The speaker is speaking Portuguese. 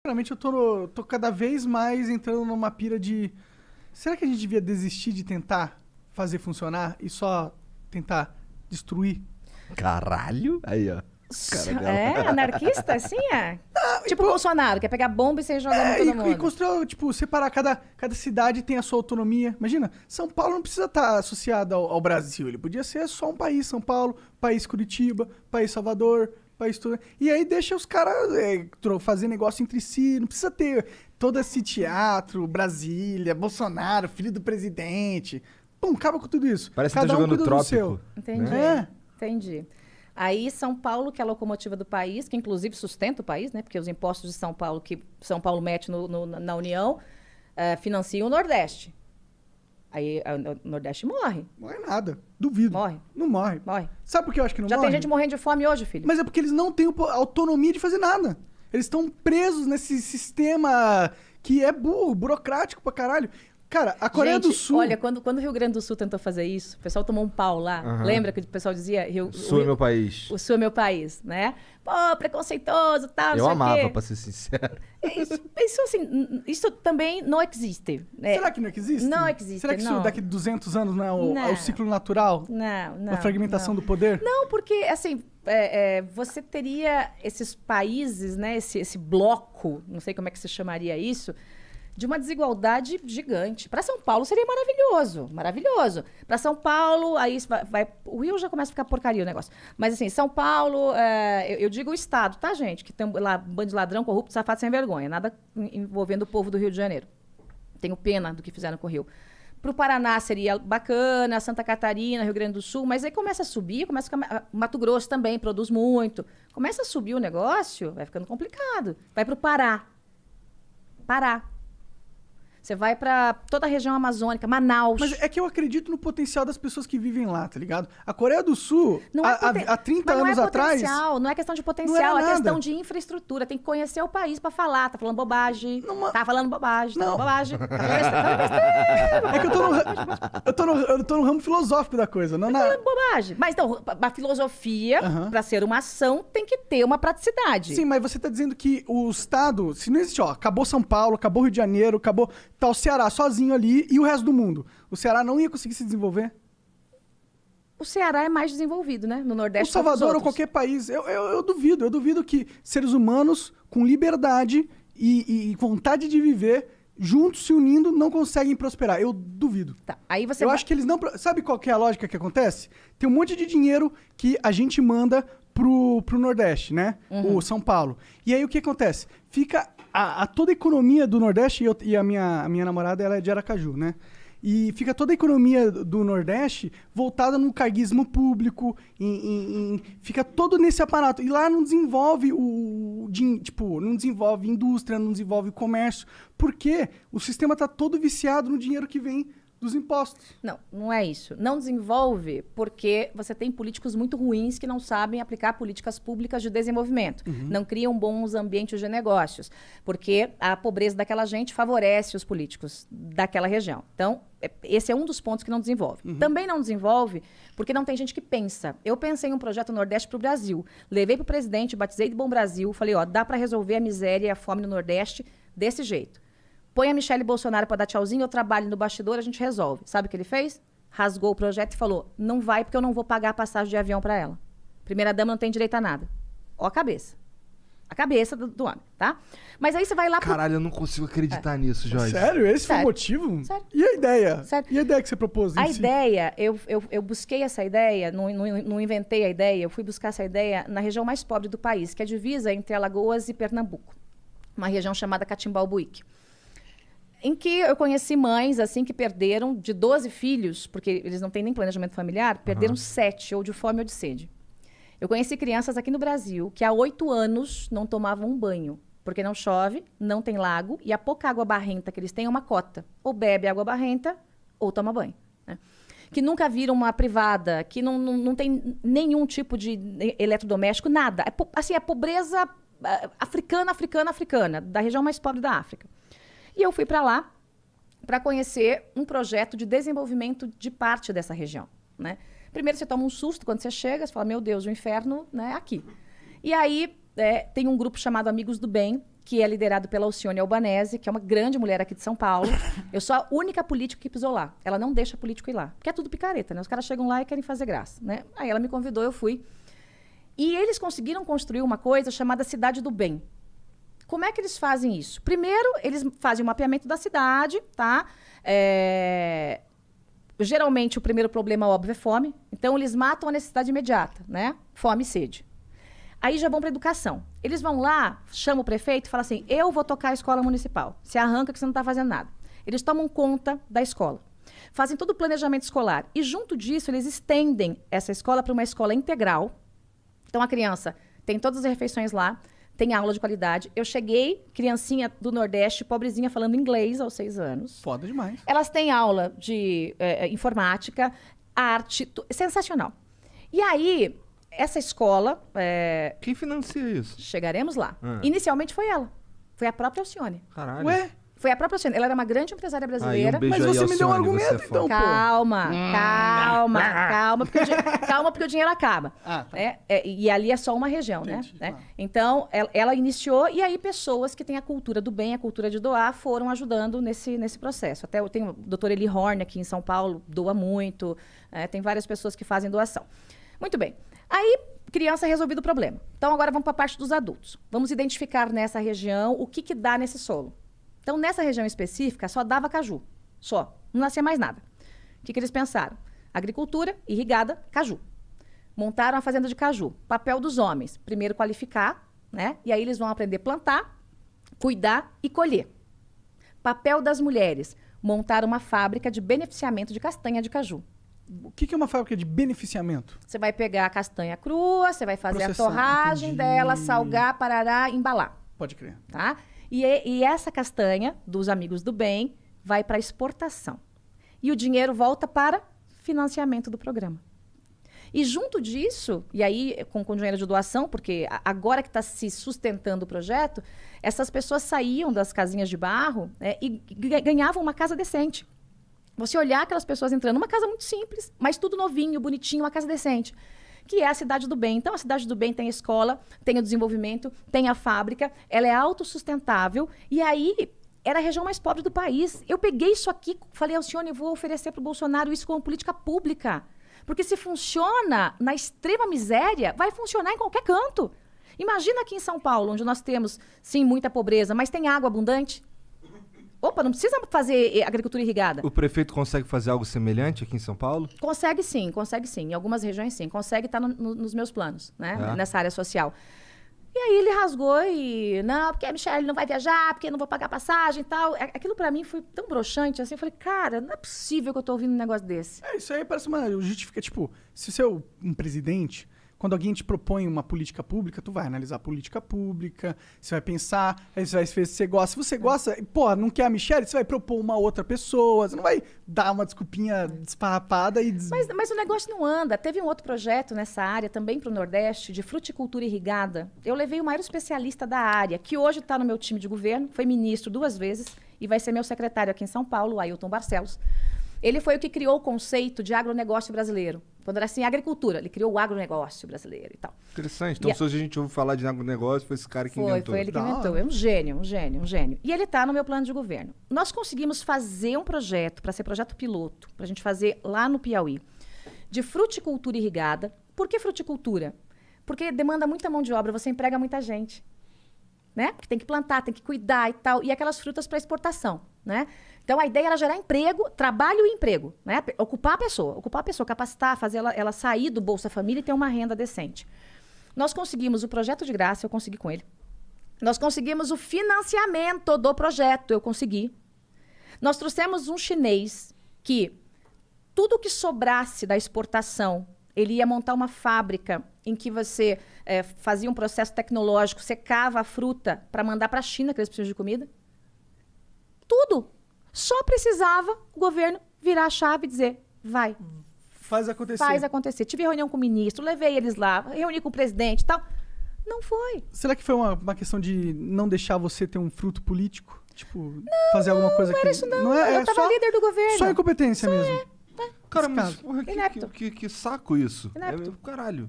Sinceramente, tô cada vez mais entrando numa pira de... Será que a gente devia desistir de tentar fazer funcionar e só tentar destruir? Caralho! Aí, ó. Anarquista, assim, é? Tipo o Bolsonaro, quer pegar bomba e sair jogando todo mundo. E construir, tipo, separar cada cidade tem a sua autonomia. Imagina, São Paulo não precisa estar associado ao Brasil. Ele podia ser só um país, São Paulo, país Curitiba, país Salvador, país tudo. E aí deixa os caras fazer negócio entre si. Não precisa ter todo esse teatro, Brasília, Bolsonaro, filho do presidente. Pum, acaba com tudo isso. Parece que cada tá jogando cuida do Trópico. seu. Entendi. É. Entendi. Aí São Paulo, que é a locomotiva do país, que inclusive sustenta o país, né? Porque os impostos de São Paulo, que São Paulo mete na União, financiam o Nordeste. Aí o Nordeste morre. Morre nada. Duvido. Morre. Não morre. Morre. Sabe por que eu acho que não Já morre? tem gente morrendo de fome hoje, filho. Mas é porque eles não têm autonomia de fazer nada. Eles estão presos nesse sistema que é burro, burocrático pra caralho. Cara, a Coreia do Sul... Olha, quando o Rio Grande do Sul tentou fazer isso, o pessoal tomou um pau lá. Lembra que o pessoal dizia... O Sul é meu país. O Sul é meu país, né? Pô, preconceituoso, tal, não Eu sei o amava, quê. pra ser sincero. Isso, assim, isso também não existe. Será que não existe? Não existe, Será que isso não. daqui de 200 anos não é o Não. ciclo natural? Não. Da fragmentação não. do poder? Não, porque, assim, você teria esses países, né, esse bloco, não sei como é que se chamaria isso, de uma desigualdade gigante. Para São Paulo seria maravilhoso, maravilhoso. Para São Paulo, aí o Rio já começa a ficar porcaria o negócio. Mas assim, São Paulo, eu digo o Estado, tá, gente? Que tem lá um bando de ladrão, corrupto, safado, sem vergonha. Nada envolvendo o povo do Rio de Janeiro. Tenho pena do que fizeram com o Rio. Para o Paraná seria bacana, Santa Catarina, Rio Grande do Sul, mas aí começa a subir, Mato Grosso também produz muito. Começa a subir o negócio, vai ficando complicado. Vai para o Pará. Você vai pra toda a região amazônica, Manaus. Mas é que eu acredito no potencial das pessoas que vivem lá, tá ligado? A Coreia do Sul, há 30 anos atrás... Não é questão de não potencial, era é questão nada. de infraestrutura. Tem que conhecer o país pra falar. Tá falando bobagem. Tá falando bobagem. Não. Tá bobagem. Tá falando É que eu tô no ramo filosófico da coisa, não na... falando bobagem. Mas não, a filosofia, pra ser uma ação, tem que ter uma praticidade. Sim, mas você tá dizendo que o Estado, se não existe, acabou São Paulo, acabou Rio de Janeiro, tá o Ceará sozinho ali e o resto do mundo. O Ceará não ia conseguir se desenvolver? O Ceará é mais desenvolvido, né? No O Nordeste. Salvador ou qualquer país, eu duvido que seres humanos com liberdade e vontade de viver, juntos se unindo, não conseguem prosperar. Eu duvido. Tá, aí você Eu vai... acho que eles não... Sabe qual que é a lógica que acontece? Tem um monte de dinheiro que a gente manda pro Nordeste, né? O São Paulo. E aí o que acontece? Fica toda a economia do Nordeste, e a minha namorada ela é de Aracaju, né? E fica toda a economia do Nordeste voltada no carguismo público, fica todo nesse aparato. E lá não desenvolve não desenvolve indústria, não desenvolve comércio, porque o sistema tá todo viciado no dinheiro que vem dos impostos. Não é isso. Não desenvolve porque você tem políticos muito ruins que não sabem aplicar políticas públicas de desenvolvimento. Não criam bons ambientes de negócios, porque a pobreza daquela gente favorece os políticos daquela região. Então, esse é um dos pontos que não desenvolve. Também não desenvolve porque não tem gente que pensa. Eu pensei em um projeto Nordeste para o Brasil. Levei para o presidente, batizei de Bom Brasil, falei, dá para resolver a miséria e a fome no Nordeste desse jeito. Põe a Michele Bolsonaro para dar tchauzinho, eu trabalho no bastidor, a gente resolve. Sabe o que ele fez? Rasgou o projeto e falou, não vai porque eu não vou pagar a passagem de avião para ela. Primeira-dama não tem direito a nada. Ó a cabeça. A cabeça do homem, tá? Mas aí você vai lá... Caralho, eu não consigo acreditar nisso, Jorge. Sério? Esse foi o Sério. motivo? Sério. E a ideia? Sério. E a ideia que você propôs? A ideia, eu busquei essa ideia, não inventei a ideia, eu fui buscar essa ideia na região mais pobre do país, que é a divisa entre Alagoas e Pernambuco. Uma região chamada Catimbau-Buíque. Em que eu conheci mães, assim, que perderam de 12 filhos, porque eles não têm nem planejamento familiar, perderam 7, ou de fome ou de sede. Eu conheci crianças aqui no Brasil que há 8 anos não tomavam um banho, porque não chove, não tem lago, e a pouca água barrenta que eles têm é uma cota. Ou bebe água barrenta, ou toma banho. Né? Que nunca viram uma privada, que não tem nenhum tipo de eletrodoméstico, nada. Assim, é pobreza africana, da região mais pobre da África. E eu fui para lá para conhecer um projeto de desenvolvimento de parte dessa região, né? Primeiro você toma um susto quando você chega, você fala, meu Deus, o inferno, né, aqui. E aí tem um grupo chamado Amigos do Bem, que é liderado pela Alcione Albanese, que é uma grande mulher aqui de São Paulo. Eu sou a única política que pisou lá. Ela não deixa político ir lá. Porque é tudo picareta, né? Os caras chegam lá e querem fazer graça, né? Aí ela me convidou, eu fui. E eles conseguiram construir uma coisa chamada Cidade do Bem. Como é que eles fazem isso? Primeiro, eles fazem o mapeamento da cidade, tá? Geralmente, o primeiro problema, óbvio, é fome. Então, eles matam a necessidade imediata, né? Fome e sede. Aí já vão para a educação. Eles vão lá, chamam o prefeito e falam assim, eu vou tocar a escola municipal. Você arranca que você não está fazendo nada. Eles tomam conta da escola. Fazem todo o planejamento escolar. E, junto disso, eles estendem essa escola para uma escola integral. Então, a criança tem todas as refeições lá, tem aula de qualidade. Eu cheguei, criancinha do Nordeste, pobrezinha, falando inglês aos 6 anos. Foda demais. Elas têm aula de informática, arte, sensacional. E aí, essa escola... Quem financia isso? Chegaremos lá. Inicialmente foi ela. Foi a própria Alcione. Caralho. Ué? Foi a própria Alcione. Ela era uma grande empresária brasileira. Aí, um beijo Mas aí, você me deu um Alcione, argumento, você é então, foda. Calma, calma, porque o dinheiro acaba. Ah, tá. E ali é só uma região, Entendi, né? tá. Então, ela iniciou, e aí pessoas que têm a cultura do bem, a cultura de doar, foram ajudando nesse processo. Até eu tenho o Dr. Eli Horn aqui em São Paulo, doa muito. Tem várias pessoas que fazem doação. Muito bem. Aí, criança, resolvido o problema. Então, agora vamos para a parte dos adultos. Vamos identificar nessa região o que dá nesse solo. Então, nessa região específica, só dava caju. Só. Não nascia mais nada. O que eles pensaram? Agricultura, irrigada, caju. Montaram a fazenda de caju. Papel dos homens. Primeiro qualificar, né? E aí eles vão aprender a plantar, cuidar e colher. Papel das mulheres. Montar uma fábrica de beneficiamento de castanha de caju. O que é uma fábrica de beneficiamento? Você vai pegar a castanha crua, você vai fazer a Processar, torragem entendi. dela, salgar, parará, embalar. Pode crer. Tá? E essa castanha dos amigos do bem vai para exportação. E o dinheiro volta para financiamento do programa. E junto disso, e aí com dinheiro de doação, porque agora que está se sustentando o projeto, essas pessoas saíam das casinhas de barro e ganhavam uma casa decente. Você olhar aquelas pessoas entrando numa casa muito simples, mas tudo novinho, bonitinho, uma casa decente. Que é a Cidade do Bem. Então, a Cidade do Bem tem a escola, tem o desenvolvimento, tem a fábrica, ela é autossustentável. E aí, era a região mais pobre do país. Eu peguei isso aqui, falei, Alcione, eu vou oferecer para o Bolsonaro isso como política pública. Porque se funciona na extrema miséria, vai funcionar em qualquer canto. Imagina aqui em São Paulo, onde nós temos, sim, muita pobreza, mas tem água abundante. Opa, não precisa fazer agricultura irrigada. O prefeito consegue fazer algo semelhante aqui em São Paulo? Consegue sim, consegue sim. Em algumas regiões sim. Consegue estar nos meus planos, né? Nessa área social. E aí ele rasgou e... Não, porque a Michelle não vai viajar, porque eu não vou pagar passagem e tal. Aquilo pra mim foi tão broxante, assim. Eu falei, cara, não é possível que eu tô ouvindo um negócio desse. Isso aí parece uma justificativa. Tipo, se você é um presidente... Quando alguém te propõe uma política pública, tu vai analisar a política pública, você vai pensar, aí você vai ver se você gosta. Se você gosta, pô, não quer a Michelle, você vai propor uma outra pessoa, você não vai dar uma desculpinha desfarrapada e... Mas o negócio não anda. Teve um outro projeto nessa área, também para o Nordeste, de fruticultura irrigada. Eu levei o maior especialista da área, que hoje está no meu time de governo, foi ministro 2 vezes e vai ser meu secretário aqui em São Paulo, o Ailton Barcelos. Ele foi o que criou o conceito de agronegócio brasileiro. Quando era assim, agricultura, ele criou o agronegócio brasileiro e tal. Interessante. Então, se hoje a gente ouve falar de agronegócio, foi esse cara que inventou. Foi ele que inventou. É um gênio. E ele está no meu plano de governo. Nós conseguimos fazer um projeto, para ser projeto piloto, para a gente fazer lá no Piauí, de fruticultura irrigada. Por que fruticultura? Porque demanda muita mão de obra, você emprega muita gente. Né? Porque tem que plantar, tem que cuidar e tal. E aquelas frutas para exportação, né? Então, a ideia era gerar emprego, trabalho e emprego, né? Ocupar a pessoa, capacitar, fazer ela sair do Bolsa Família e ter uma renda decente. Nós conseguimos o projeto de graça, eu consegui com ele. Nós conseguimos o financiamento do projeto, eu consegui. Nós trouxemos um chinês que tudo que sobrasse da exportação, ele ia montar uma fábrica em que você fazia um processo tecnológico, secava a fruta para mandar para a China, que eles precisam de comida. Tudo. Só precisava o governo virar a chave e dizer, vai. Faz acontecer. Faz acontecer. Tive reunião com o ministro, levei eles lá, reuni com o presidente e tal. Não foi. Será que foi uma questão de não deixar você ter um fruto político? Tipo, fazer alguma coisa não que... Era isso não. É, eu tava líder do governo. Só incompetência mesmo. Cara, mas porra, Inepto. que saco isso. Inepto. Caralho.